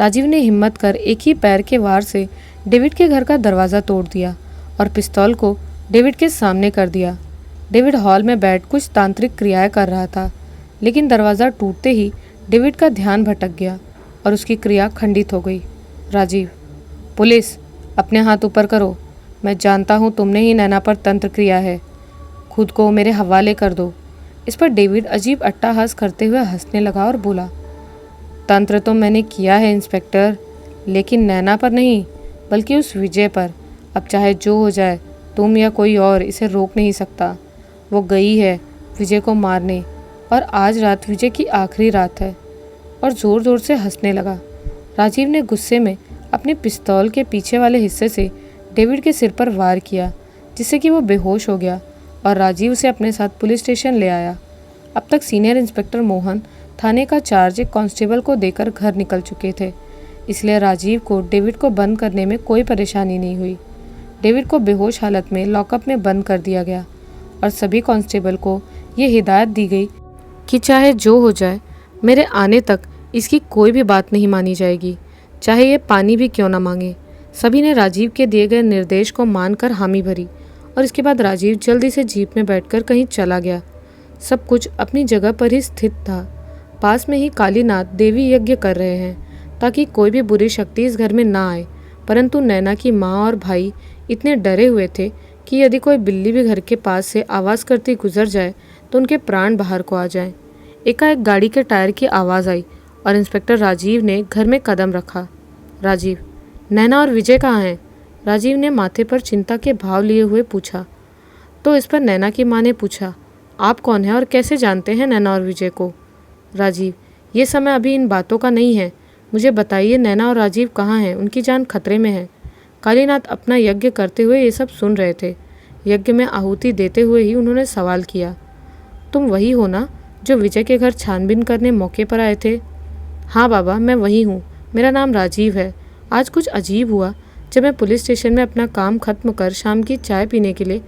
राजीव ने हिम्मत कर एक ही पैर के वार से डेविड के घर का दरवाज़ा तोड़ दिया और पिस्तौल को डेविड के सामने कर दिया। डेविड हॉल में बैठ कुछ तांत्रिक क्रियाएं कर रहा था, लेकिन दरवाज़ा टूटते ही डेविड का ध्यान भटक गया और उसकी क्रिया खंडित हो गई। राजीव, पुलिस, अपने हाथ ऊपर करो, मैं जानता हूँ तुमने ही नैना पर तंत्र किया है, खुद को मेरे हवाले कर दो। इस पर डेविड अजीब अट्टहास करते हुए हंसने लगा और बोला, तंत्र तो मैंने किया है इंस्पेक्टर, लेकिन नैना पर नहीं बल्कि उस विजय पर। अब चाहे जो हो जाए तुम या कोई और इसे रोक नहीं सकता। वो गई है विजय को मारने, और आज रात विजय की आखिरी रात है। और ज़ोर ज़ोर से हंसने लगा। राजीव ने गुस्से में अपने पिस्तौल के पीछे वाले हिस्से से डेविड के सिर पर वार किया, जिससे कि वो बेहोश हो गया, और राजीव उसे अपने साथ पुलिस स्टेशन ले आया। अब तक सीनियर इंस्पेक्टर मोहन थाने का चार्ज एक कांस्टेबल को देकर घर निकल चुके थे, इसलिए राजीव को डेविड को बंद करने में कोई परेशानी नहीं हुई। डेविड को बेहोश हालत में लॉकअप में बंद कर दिया गया और सभी कांस्टेबल को ये हिदायत दी गई कि चाहे जो हो जाए, मेरे आने तक इसकी कोई भी बात नहीं मानी जाएगी, चाहे ये पानी भी क्यों ना मांगे। सभी ने राजीव के दिए गए निर्देश को मानकर हामी भरी, और इसके बाद राजीव जल्दी से जीप में बैठकर कहीं चला गया। सब कुछ अपनी जगह पर ही स्थित था। पास में ही कालीनाथ देवी यज्ञ कर रहे हैं ताकि कोई भी बुरी शक्ति इस घर में ना आए, परंतु नैना की माँ और भाई इतने डरे हुए थे कि यदि कोई बिल्ली भी घर के पास से आवाज़ करती गुजर जाए तो उनके प्राण बाहर को आ जाएं। एकाएक गाड़ी के टायर की आवाज़ आई और इंस्पेक्टर राजीव ने घर में कदम रखा। राजीव, नैना और विजय कहाँ हैं? राजीव ने माथे पर चिंता के भाव लिए हुए पूछा। तो इस पर नैना की माँ ने पूछा, आप कौन हैं और कैसे जानते हैं नैना और विजय को? राजीव, ये समय अभी इन बातों का नहीं है, मुझे बताइए नैना और राजीव कहाँ हैं? उनकी जान खतरे में है। कालीनाथ अपना यज्ञ करते हुए ये सब सुन रहे थे। यज्ञ में आहुति देते हुए ही उन्होंने सवाल किया, तुम वही हो ना जो विजय के घर छानबीन करने मौके पर आए थे? हाँ बाबा, मैं वही हूँ, मेरा नाम राजीव है। आज कुछ अजीब हुआ। जब मैं पुलिस स्टेशन में अपना काम खत्म कर शाम की चाय पीने के लिए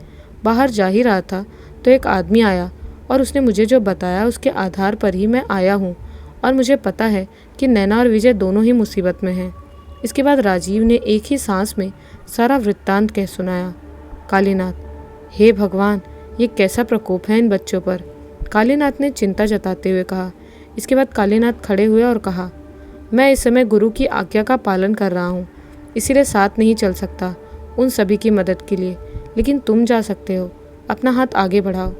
बाहर जा ही रहा था तो एक आदमी आया और उसने मुझे जो बताया उसके आधार पर ही मैं आया हूँ, और मुझे पता है कि नैना और विजय दोनों ही मुसीबत में हैं। इसके बाद राजीव ने एक ही सांस में सारा वृत्तांत कह सुनाया। कालीनाथ, हे भगवान, ये कैसा प्रकोप है इन बच्चों पर? कालीनाथ ने चिंता जताते हुए कहा। इसके बाद कालीनाथ खड़े हुए और कहा, मैं इस समय गुरु की आज्ञा का पालन कर रहा हूँ, इसीलिए साथ नहीं चल सकता उन सभी की मदद के लिए, लेकिन तुम जा सकते हो, अपना हाथ आगे बढ़ाओ।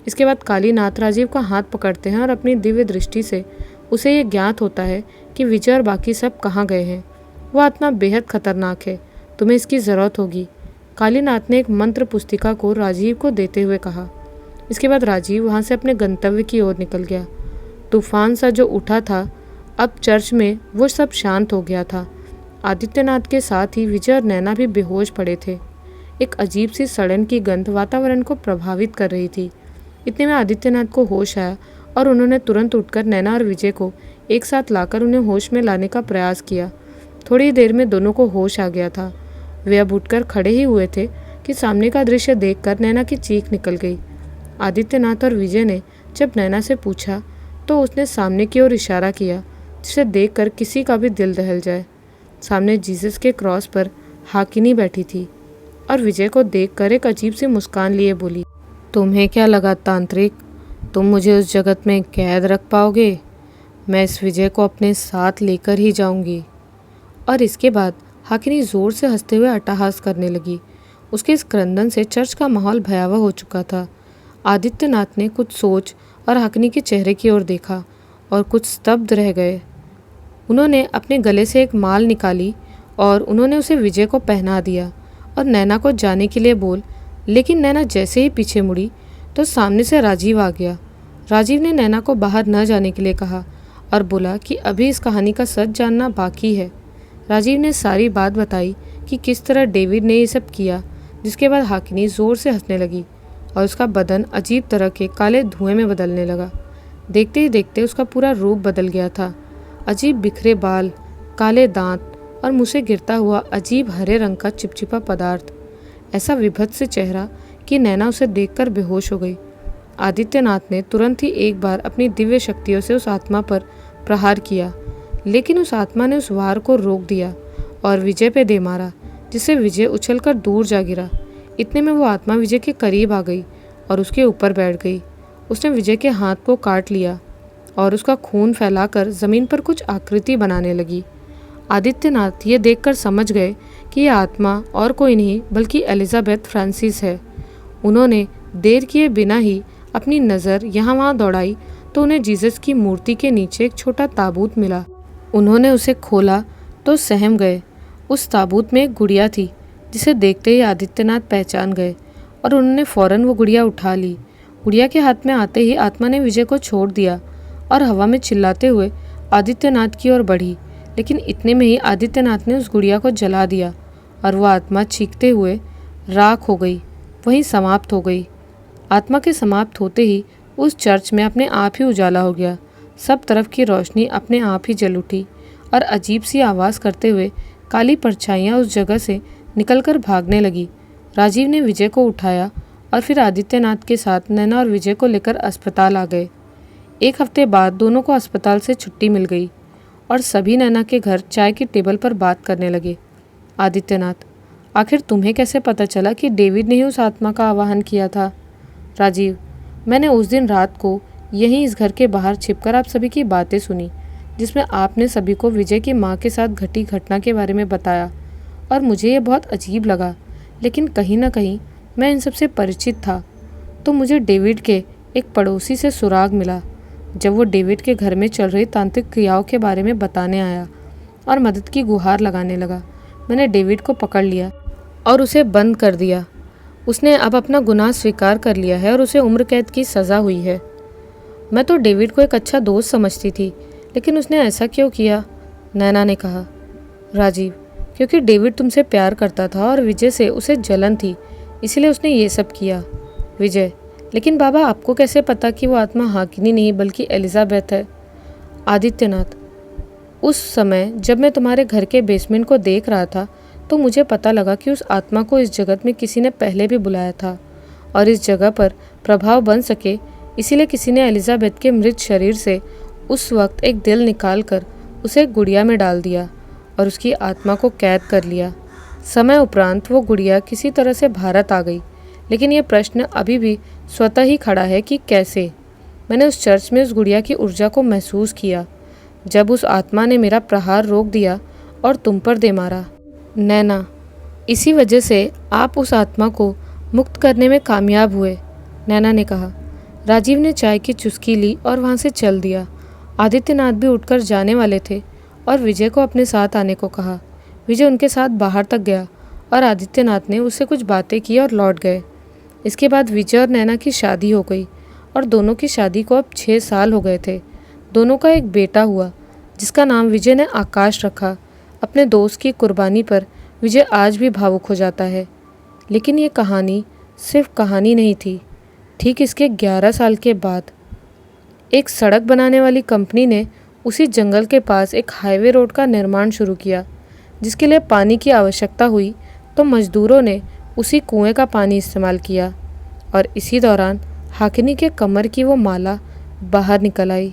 इसके बाद कालीनाथ राजीव का हाथ पकड़ते हैं और अपनी दिव्य दृष्टि से उसे ये ज्ञात होता है कि विजय और बाकी सब कहाँ गए हैं। वो आत्मा बेहद खतरनाक है, तुम्हें इसकी ज़रूरत होगी। कालीनाथ ने एक मंत्र पुस्तिका को राजीव को देते हुए कहा। इसके बाद राजीव वहाँ से अपने गंतव्य की ओर निकल गया। तूफान सा जो उठा था, अब चर्च में वो सब शांत हो गया था। आदित्यनाथ के साथ ही विजय और नैना भी बेहोश पड़े थे। एक अजीब सी सड़न की गंध वातावरण को प्रभावित कर रही थी। इतने में आदित्यनाथ को होश आया और उन्होंने तुरंत उठकर नैना और विजय को एक साथ लाकर उन्हें होश में लाने का प्रयास किया। थोड़ी देर में दोनों को होश आ गया था। वे अब उठकर खड़े ही हुए थे कि सामने का दृश्य देखकर नैना की चीख निकल गई। आदित्यनाथ और विजय ने जब नैना से पूछा तो उसने सामने की ओर इशारा किया, जिसे देखकर किसी का भी दिल दहल जाए। सामने जीसस के क्रॉस पर हाकिनी बैठी थी और विजय को देखकर एक अजीब सी मुस्कान लिए बोली, तुम्हें क्या लगा तांत्रिक, तुम मुझे उस जगत में कैद रख पाओगे? मैं इस विजय को अपने साथ लेकर ही जाऊंगी। और इसके बाद हाकिनी ज़ोर से हंसते हुए अट्टहास करने लगी। उसके इस क्रंदन से चर्च का माहौल भयावह हो चुका था। आदित्यनाथ ने कुछ सोच और हाकिनी के चेहरे की ओर देखा और कुछ स्तब्ध रह गए। उन्होंने अपने गले से एक माल निकाली और उन्होंने उसे विजय को पहना दिया और नैना को जाने के लिए बोल, लेकिन नैना जैसे ही पीछे मुड़ी तो सामने से राजीव आ गया। राजीव ने नैना को बाहर न जाने के लिए कहा और बोला कि अभी इस कहानी का सच जानना बाकी है। राजीव ने सारी बात बताई कि किस तरह डेविड ने ये सब किया, जिसके बाद हाकिनी ज़ोर से हंसने लगी और उसका बदन अजीब तरह के काले धुएं में बदलने लगा। देखते ही देखते उसका पूरा रूप बदल गया था। अजीब बिखरे बाल, काले दांत और मुँह से गिरता हुआ अजीब हरे रंग का चिपचिपा पदार्थ, ऐसा विभत्स चेहरा कि नैना उसे देखकर बेहोश हो गई। आदित्यनाथ ने तुरंत ही एक बार अपनी दिव्य शक्तियों से उस आत्मा पर प्रहार किया, लेकिन उस आत्मा ने उस वार को रोक दिया और विजय पे दे मारा, जिससे विजय उछलकर दूर जा गिरा। इतने में वो आत्मा विजय के करीब आ गई और उसके ऊपर बैठ गई। उसने विजय के हाथ को काट लिया और उसका खून फैलाकर ज़मीन पर कुछ आकृति बनाने लगी। आदित्यनाथ ये देखकर समझ गए कि यह आत्मा और कोई नहीं बल्कि एलिजाबेथ फ्रांसिस है। उन्होंने देर किए बिना ही अपनी नज़र यहाँ वहाँ दौड़ाई तो उन्हें जीसस की मूर्ति के नीचे एक छोटा ताबूत मिला। उन्होंने उसे खोला तो सहम गए। उस ताबूत में एक गुड़िया थी, जिसे देखते ही आदित्यनाथ पहचान गए और उन्होंने फ़ौरन वो गुड़िया उठा ली। गुड़िया के हाथ में आते ही आत्मा ने विजय को छोड़ दिया और हवा में चिल्लाते हुए आदित्यनाथ की ओर बढ़ी, लेकिन इतने में ही आदित्यनाथ ने उस गुड़िया को जला दिया और वह आत्मा चीखते हुए राख हो गई, वहीं समाप्त हो गई। आत्मा के समाप्त होते ही उस चर्च में अपने आप ही उजाला हो गया। सब तरफ की रोशनी अपने आप ही जल उठी और अजीब सी आवाज़ करते हुए काली परछाइयाँ उस जगह से निकलकर भागने लगी। राजीव ने विजय को उठाया और फिर आदित्यनाथ के साथ नैना और विजय को लेकर अस्पताल आ गए। 1 हफ्ते बाद दोनों को अस्पताल से छुट्टी मिल गई और सभी नैना के घर चाय की टेबल पर बात करने लगे। आदित्यनाथ, आखिर तुम्हें कैसे पता चला कि डेविड ने ही उस आत्मा का आवाहन किया था? राजीव, मैंने उस दिन रात को यहीं इस घर के बाहर छिपकर आप सभी की बातें सुनी, जिसमें आपने सभी को विजय की माँ के साथ घटी घटना के बारे में बताया और मुझे ये बहुत अजीब लगा, लेकिन कहीं ना कहीं मैं इन सबसे परिचित था। तो मुझे डेविड के एक पड़ोसी से सुराग मिला। जब वो डेविड के घर में चल रही तांत्रिक क्रियाओं के बारे में बताने आया और मदद की गुहार लगाने लगा, मैंने डेविड को पकड़ लिया और उसे बंद कर दिया। उसने अब अपना गुनाह स्वीकार कर लिया है और उसे उम्र कैद की सज़ा हुई है। मैं तो डेविड को एक अच्छा दोस्त समझती थी, लेकिन उसने ऐसा क्यों किया? नैना ने कहा। राजीव, क्योंकि डेविड तुमसे प्यार करता था और विजय से उसे जलन थी, इसलिए उसने ये सब किया। विजय, लेकिन बाबा आपको कैसे पता कि वो आत्मा हाकिनी नहीं बल्कि एलिजाबेथ है? आदित्यनाथ, उस समय जब मैं तुम्हारे घर के बेसमेंट को देख रहा था तो मुझे पता लगा कि उस आत्मा को इस जगत में किसी ने पहले भी बुलाया था और इस जगह पर प्रभाव बन सके, इसीलिए किसी ने एलिजाबेथ के मृत शरीर से उस वक्त एक दिल निकाल कर उसे एक गुड़िया में डाल दिया और उसकी आत्मा को कैद कर लिया। समय उपरांत वो गुड़िया किसी तरह से भारत आ गई, लेकिन ये प्रश्न अभी भी स्वतः ही खड़ा है कि कैसे। मैंने उस चर्च में उस गुड़िया की ऊर्जा को महसूस किया जब उस आत्मा ने मेरा प्रहार रोक दिया और तुम पर दे मारा। नैना, इसी वजह से आप उस आत्मा को मुक्त करने में कामयाब हुए, नैना ने कहा। राजीव ने चाय की चुस्की ली और वहाँ से चल दिया। आदित्यनाथ भी उठकर जाने वाले थे और विजय को अपने साथ आने को कहा। विजय उनके साथ बाहर तक गया और आदित्यनाथ ने उससे कुछ बातें की और लौट गए। इसके बाद विजय और नैना की शादी हो गई और दोनों की शादी को अब 6 साल हो गए थे। दोनों का एक बेटा हुआ जिसका नाम विजय ने आकाश रखा। अपने दोस्त की कुर्बानी पर विजय आज भी भावुक हो जाता है। लेकिन ये कहानी सिर्फ कहानी नहीं थी। ठीक इसके 11 साल के बाद एक सड़क बनाने वाली कंपनी ने उसी जंगल के पास एक हाईवे रोड का निर्माण शुरू किया, जिसके लिए पानी की आवश्यकता हुई तो मजदूरों ने उसी कुएं का पानी इस्तेमाल किया और इसी दौरान हाकिनी के कमर की वो माला बाहर निकल आई।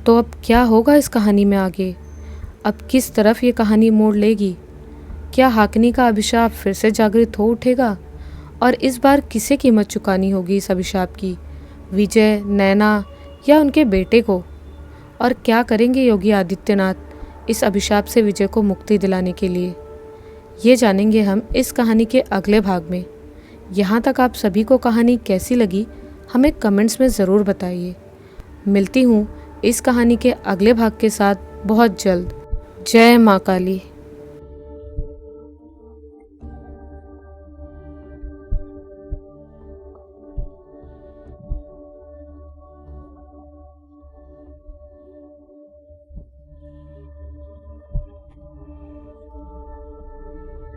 तो अब क्या होगा इस कहानी में आगे? अब किस तरफ ये कहानी मोड़ लेगी? क्या हाकिनी का अभिशाप फिर से जागृत हो उठेगा? और इस बार किसे कीमत चुकानी होगी इस अभिशाप की? विजय, नैना या उनके बेटे को? और क्या करेंगे योगी आदित्यनाथ इस अभिशाप से विजय को मुक्ति दिलाने के लिए? ये जानेंगे हम इस कहानी के अगले भाग में। यहाँ तक आप सभी को कहानी कैसी लगी हमें कमेंट्स में ज़रूर बताइए। मिलती हूँ इस कहानी के अगले भाग के साथ बहुत जल्द। जय माँ काली।